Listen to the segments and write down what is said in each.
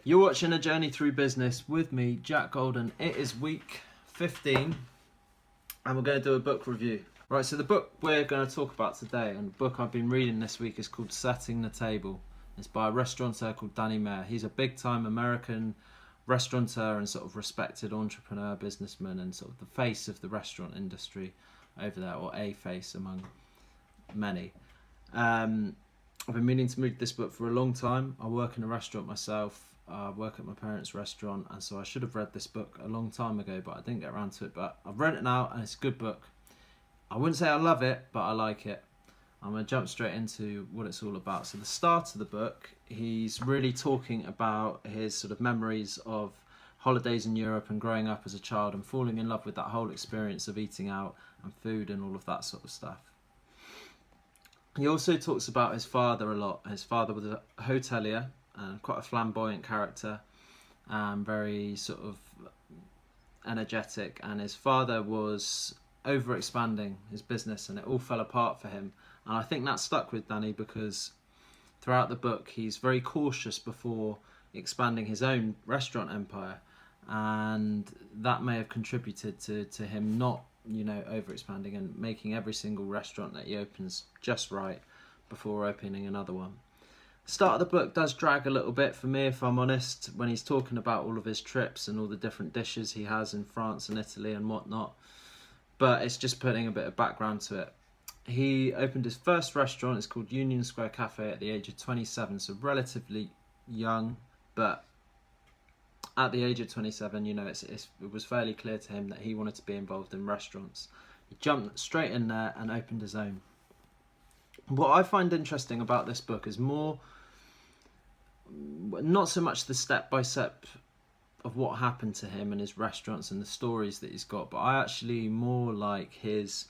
You're watching A Journey Through Business with me, Jack Golden. It is week 15 and we're going to do a book review. Right, so the book we're going to talk about today, and the book I've been reading this week, is called Setting the Table. It's by a restaurateur called Meyer. He's a big-time American restaurateur and sort of respected entrepreneur, businessman, and sort of the face of the restaurant industry over there, or a face among many. I've been meaning to read this book for a long time. I work in a restaurant myself. I work at my parents' restaurant, and so I should have read this book a long time ago, but I didn't get around to it. But I've read it now, and it's a good book. I wouldn't say I love it, but I like it. I'm going to jump straight into what it's all about. So the start of the book, he's really talking about his sort of memories of holidays in Europe and growing up as a child and falling in love with that whole experience of eating out and food and all of that sort of stuff. He also talks about his father a lot. His father was a hotelier and quite a flamboyant character, very sort of energetic, and his father was over expanding his business and it all fell apart for him. And I think that stuck with Danny because throughout the book he's very cautious before expanding his own restaurant empire, and that may have contributed to him not over expanding and making every single restaurant that he opens just right before opening another one. The start of the book does drag a little bit for me, if I'm honest, when he's talking about all of his trips and all the different dishes he has in France and Italy and whatnot, but it's just putting a bit of background to it. He opened his first restaurant. It's called Union Square Cafe at the age of 27, so relatively young, but at the age of 27, it was fairly clear to him that he wanted to be involved in restaurants. He jumped straight in there and opened his own. What I find interesting about this book is not so much the step-by-step of what happened to him and his restaurants and the stories that he's got, but I actually more like his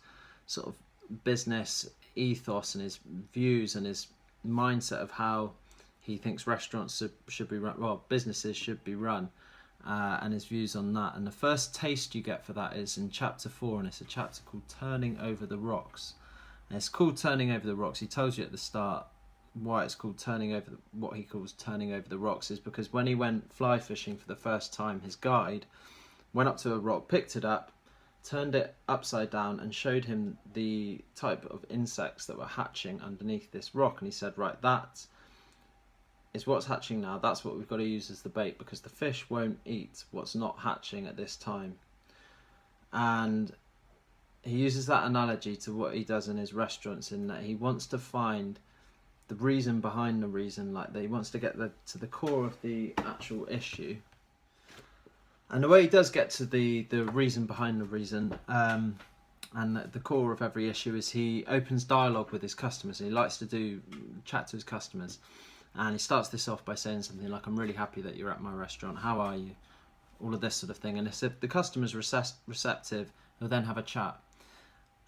sort of business ethos and his views and his mindset of how he thinks restaurants should be run, well, businesses should be run, and his views on that. And the first taste you get for that is in chapter 4, and it's a chapter called Turning Over the Rocks. And it's called Turning Over the Rocks. He tells you at the start why it's called what he calls Turning Over the Rocks is because when he went fly fishing for the first time, his guide went up to a rock, picked it up, turned it upside down and showed him the type of insects that were hatching underneath this rock. And he said, right, that is what's hatching now. That's what we've got to use as the bait because the fish won't eat what's not hatching at this time. And he uses that analogy to what he does in his restaurants, in that he wants to find the reason behind the reason, like that he wants to get to the core of the actual issue. And the way he does get to the reason behind the reason, and the core of every issue, is he opens dialogue with his customers. And he likes to chat to his customers. And he starts this off by saying something like, I'm really happy that you're at my restaurant. How are you? All of this sort of thing. And if the customer's receptive, he'll then have a chat.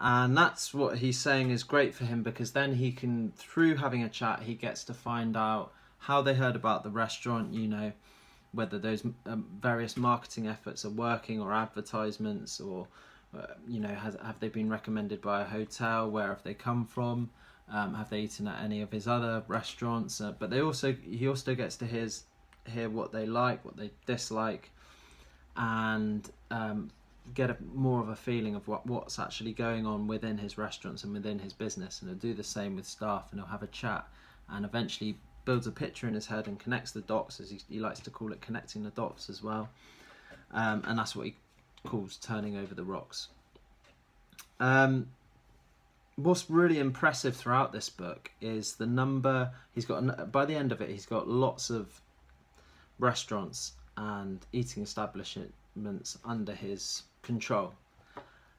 And that's what he's saying is great for him, because then he can, through having a chat, he gets to find out how they heard about the restaurant, whether those various marketing efforts are working, or advertisements, or have they been recommended by a hotel, where have they come from, have they eaten at any of his other restaurants, but he also gets to hear what they like, what they dislike, and get more of a feeling of what's actually going on within his restaurants and within his business. And he'll do the same with staff, and he'll have a chat and eventually builds a picture in his head and connects the dots, as he likes to call it, connecting the dots as well. And that's what he calls turning over the rocks. What's really impressive throughout this book is the number he's got. By the end of it, he's got lots of restaurants and eating establishments under his control.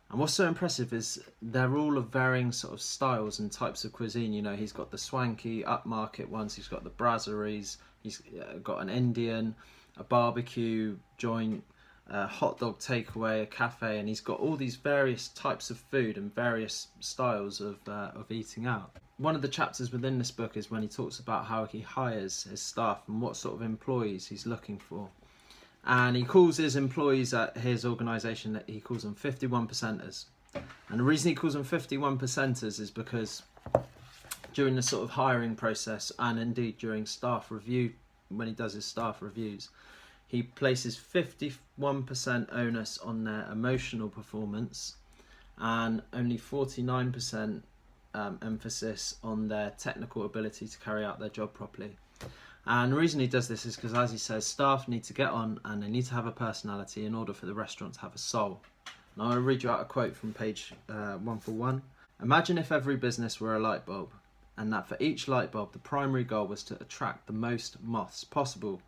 And what's so impressive is they're all of varying sort of styles and types of cuisine. He's got the swanky upmarket ones, he's got the brasseries, he's got an Indian, a barbecue joint, a hot dog takeaway, a cafe, and he's got all these various types of food and various styles of eating out. One of the chapters within this book is when he talks about how he hires his staff and what sort of employees he's looking for. And he calls his employees at his organisation, that he calls them 51%ers. And the reason he calls them 51%ers is because during the sort of hiring process, and indeed during staff review when he does his staff reviews, he places 51% onus on their emotional performance and only 49% emphasis on their technical ability to carry out their job properly. And the reason he does this is because, as he says, staff need to get on and they need to have a personality in order for the restaurant to have a soul. Now I'll read you out a quote from page 141. Imagine if every business were a light bulb, and that for each light bulb the primary goal was to attract the most moths possible.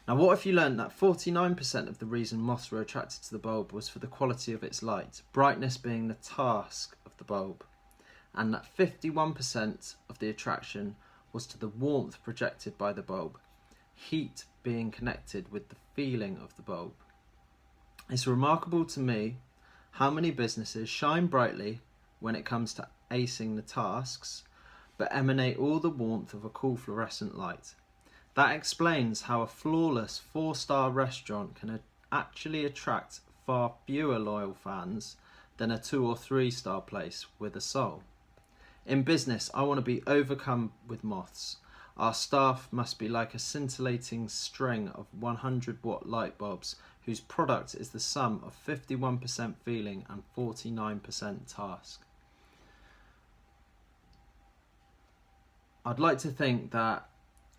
Now what if you learned that 49% of the reason moths were attracted to the bulb was for the quality of its light, brightness being the task of the bulb, and that 51% of the attraction was to the warmth projected by the bulb, heat being connected with the feeling of the bulb. It's remarkable to me how many businesses shine brightly when it comes to acing the tasks, but emanate all the warmth of a cool fluorescent light. That explains how a flawless 4-star restaurant can actually attract far fewer loyal fans than a 2 or 3-star place with a soul. In business, I want to be overcome with moths. Our staff must be like a scintillating string of 100-watt light bulbs whose product is the sum of 51% feeling and 49% task. I'd like to think that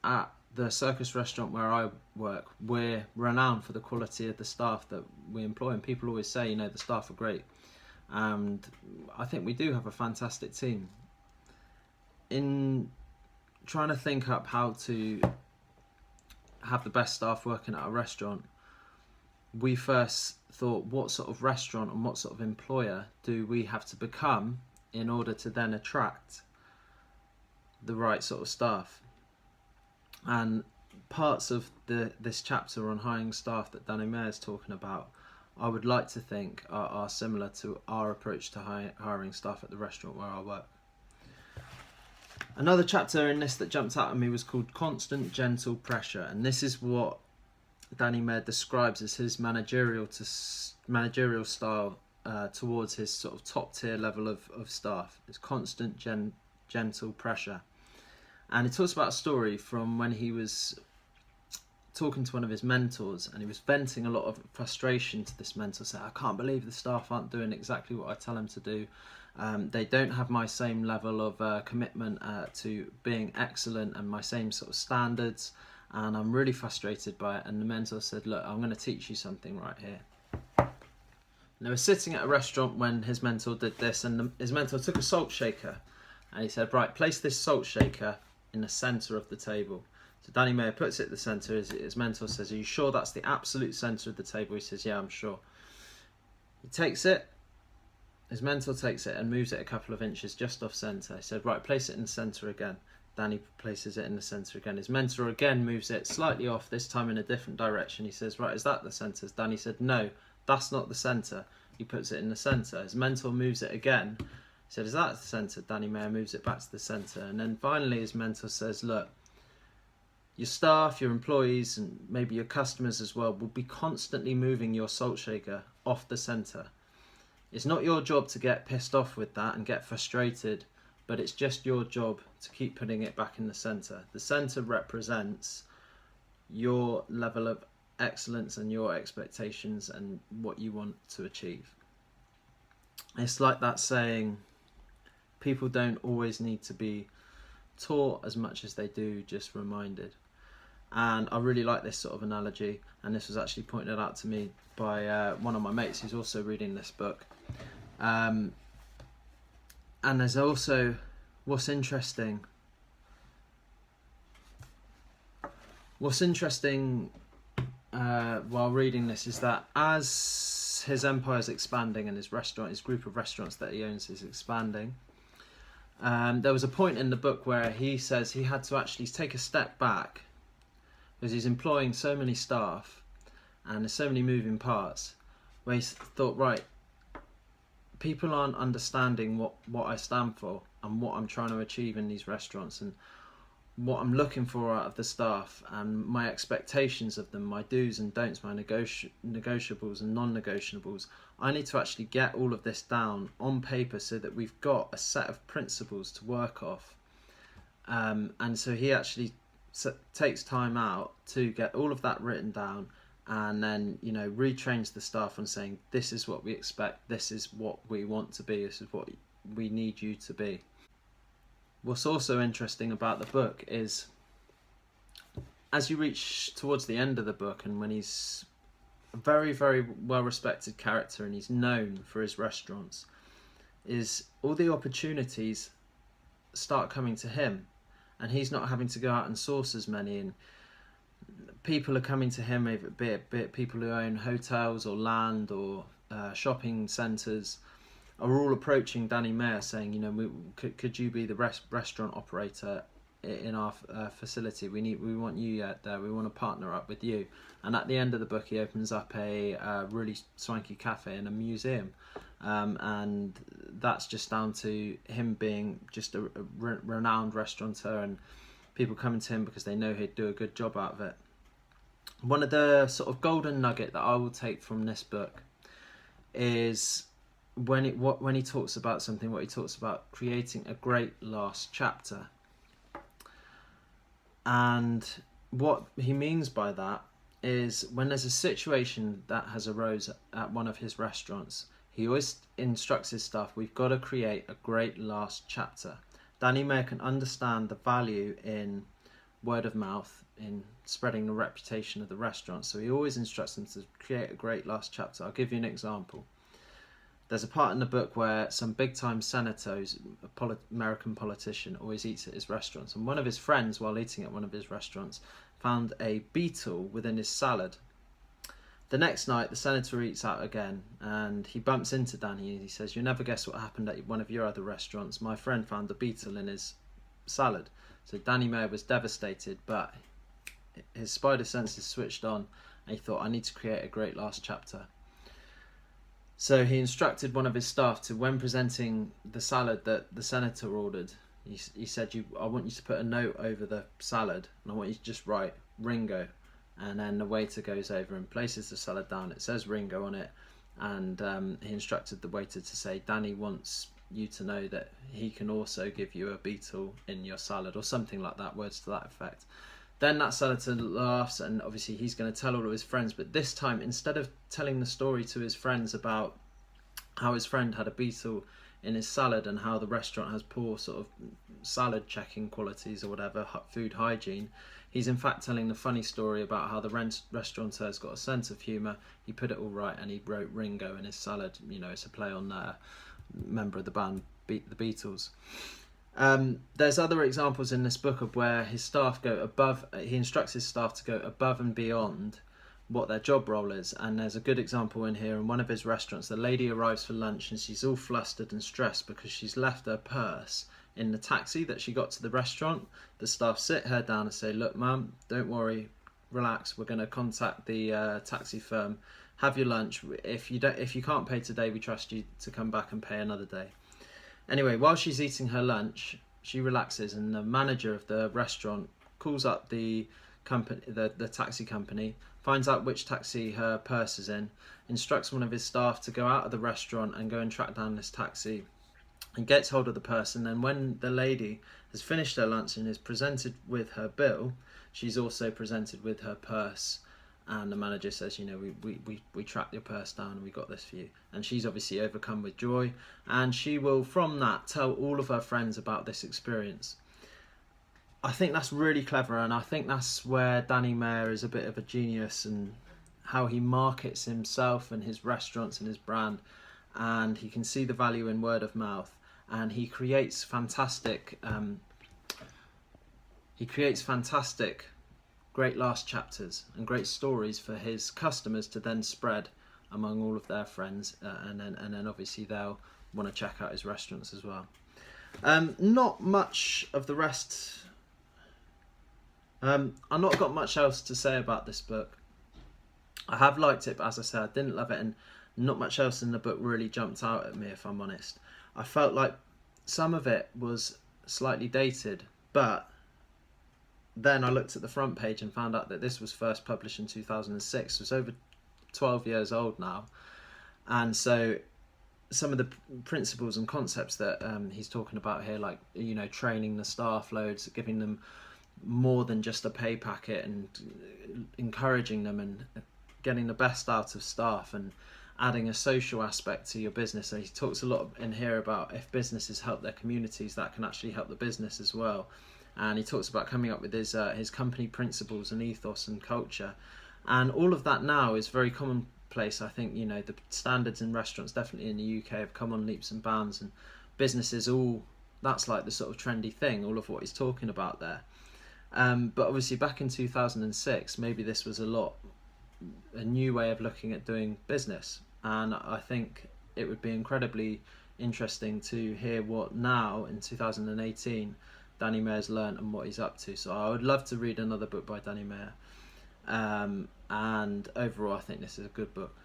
at the Circus restaurant where I work, we're renowned for the quality of the staff that we employ, and people always say, the staff are great, and I think we do have a fantastic team. In trying to think up how to have the best staff working at a restaurant, we first thought, what sort of restaurant and what sort of employer do we have to become in order to then attract the right sort of staff? And parts of this chapter on hiring staff that Danny Meyer is talking about, I would like to think are similar to our approach to hiring staff at the restaurant where I work. Another chapter in this that jumped out at me was called Constant Gentle Pressure, and this is what Danny Meyer describes as his managerial style towards his sort of top tier level of staff. It's constant gentle pressure. And he talks about a story from when he was talking to one of his mentors, and he was venting a lot of frustration to this mentor, saying, I can't believe the staff aren't doing exactly what I tell them to do. They don't have my same level of commitment to being excellent and my same sort of standards, and I'm really frustrated by it. And the mentor said, look, I'm going to teach you something right here. And they were sitting at a restaurant when his mentor did this, and his mentor took a salt shaker and he said, right, place this salt shaker in the centre of the table. So Danny Meyer puts it at the centre. His mentor says, are you sure that's the absolute centre of the table? He says, yeah, I'm sure. He takes it, his mentor takes it and moves it a couple of inches just off centre. He said, right, place it in the centre again. Danny places it in the centre again. His mentor again moves it slightly off, this time in a different direction. He says, right, is that the centre? Danny said, no, that's not the centre. He puts it in the centre. His mentor moves it again. He said, is that the centre? Danny Meyer moves it back to the centre. And then finally his mentor says, look, your staff, your employees, and maybe your customers as well will be constantly moving your salt shaker off the centre. It's not your job to get pissed off with that and get frustrated, but it's just your job to keep putting it back in the centre. The centre represents your level of excellence and your expectations and what you want to achieve. It's like that saying, people don't always need to be taught as much as they do just reminded. And I really like this sort of analogy, and this was actually pointed out to me by one of my mates who's also reading this book. And there's also, what's interesting while reading this is that as his empire is expanding and his group of restaurants that he owns is expanding, there was a point in the book where he says he had to actually take a step back because he's employing so many staff and there's so many moving parts, where he thought, right, people aren't understanding what I stand for and what I'm trying to achieve in these restaurants and what I'm looking for out of the staff and my expectations of them, my do's and don'ts, my negotiables and non-negotiables. I need to actually get all of this down on paper so that we've got a set of principles to work off. And so he actually takes time out to get all of that written down, and then retrains the staff on saying, this is what we expect, this is what we want to be, this is what we need you to be. What's also interesting about the book is, as you reach towards the end of the book, and when he's a very, very well respected character and he's known for his restaurants, is all the opportunities start coming to him, and he's not having to go out and source as many, and people are coming to him, be it people who own hotels or land or shopping centres, are all approaching Danny Meyer saying, could you be the restaurant operator in our facility? We want you there. We want to partner up with you. And at the end of the book, he opens up a really swanky cafe and a museum, and that's just down to him being just a renowned restaurateur, and people coming to him because they know he'd do a good job out of it. One of the sort of golden nugget that I will take from this book is when he talks about something, what he talks about creating a great last chapter. And what he means by that is, when there's a situation that has arose at one of his restaurants, he always instructs his staff, we've got to create a great last chapter. Danny Meyer can understand the value in word of mouth, in spreading the reputation of the restaurant, so he always instructs them to create a great last chapter. I'll give you an example. There's a part in the book where some big-time senator, American politician, always eats at his restaurants, and one of his friends, while eating at one of his restaurants, found a beetle within his salad. The next night, the senator eats out again, and he bumps into Danny, and he says, "You'll never guess what happened at one of your other restaurants. My friend found a beetle in his salad." So Danny Meyer was devastated, but his spider senses switched on, and he thought, I need to create a great last chapter. So he instructed one of his staff to, when presenting the salad that the senator ordered, he said, I want you to put a note over the salad, and I want you to just write Ringo. And then the waiter goes over and places the salad down. It says Ringo on it, and he instructed the waiter to say, Danny wants you to know that he can also give you a beetle in your salad, or something like that, words to that effect. Then that senator laughs, and obviously he's going to tell all of his friends, but this time, instead of telling the story to his friends about how his friend had a beetle in his salad and how the restaurant has poor sort of salad checking qualities or whatever, food hygiene, he's in fact telling the funny story about how the restaurateur's got a sense of humour. He put it all right, and he wrote Ringo in his salad. It's a play on member of the band, the Beatles. There's other examples in this book of where his staff go above. He instructs his staff to go above and beyond what their job role is, and there's a good example in here. In one of his restaurants, the lady arrives for lunch and she's all flustered and stressed because she's left her purse in the taxi that she got to the restaurant. The staff sit her down and say, look ma'am, don't worry, relax, we're going to contact the taxi firm, have your lunch. If you can't pay today, we trust you to come back and pay another day. Anyway, while she's eating her lunch, she relaxes, and the manager of the restaurant calls up the company, the taxi company, finds out which taxi her purse is in, instructs one of his staff to go out of the restaurant and go and track down this taxi, and gets hold of the purse. And then when the lady has finished her lunch and is presented with her bill, she's also presented with her purse. And the manager says, we tracked your purse down and we got this for you. And she's obviously overcome with joy. And she will, from that, tell all of her friends about this experience. I think that's really clever, and I think that's where Danny Meyer is a bit of a genius, and how he markets himself and his restaurants and his brand. And he can see the value in word of mouth. And he creates fantastic great last chapters and great stories for his customers to then spread among all of their friends, and then obviously they'll want to check out his restaurants as well. Not much of the rest. I've not got much else to say about this book. I have liked it, but as I said, I didn't love it, and not much else in the book really jumped out at me, if I'm honest. I felt like some of it was slightly dated, but then I looked at the front page and found out that this was first published in 2006. So it's over 12 years old now. And so some of the principles and concepts that he's talking about here, like, training the staff loads, giving them more than just a pay packet, and encouraging them and getting the best out of staff and adding a social aspect to your business. And he talks a lot in here about if businesses help their communities, that can actually help the business as well. And he talks about coming up with his company principles and ethos and culture, and all of that now is very commonplace. I think, you know, the standards in restaurants definitely in the UK have come on leaps and bounds, and businesses all, that's like the sort of trendy thing, all of what he's talking about there. But obviously back in 2006, maybe this was a new way of looking at doing business, and I think it would be incredibly interesting to hear what now in 2018 Danny Mayer's learned and what he's up to. So I would love to read another book by Danny Meyer, and overall I think this is a good book.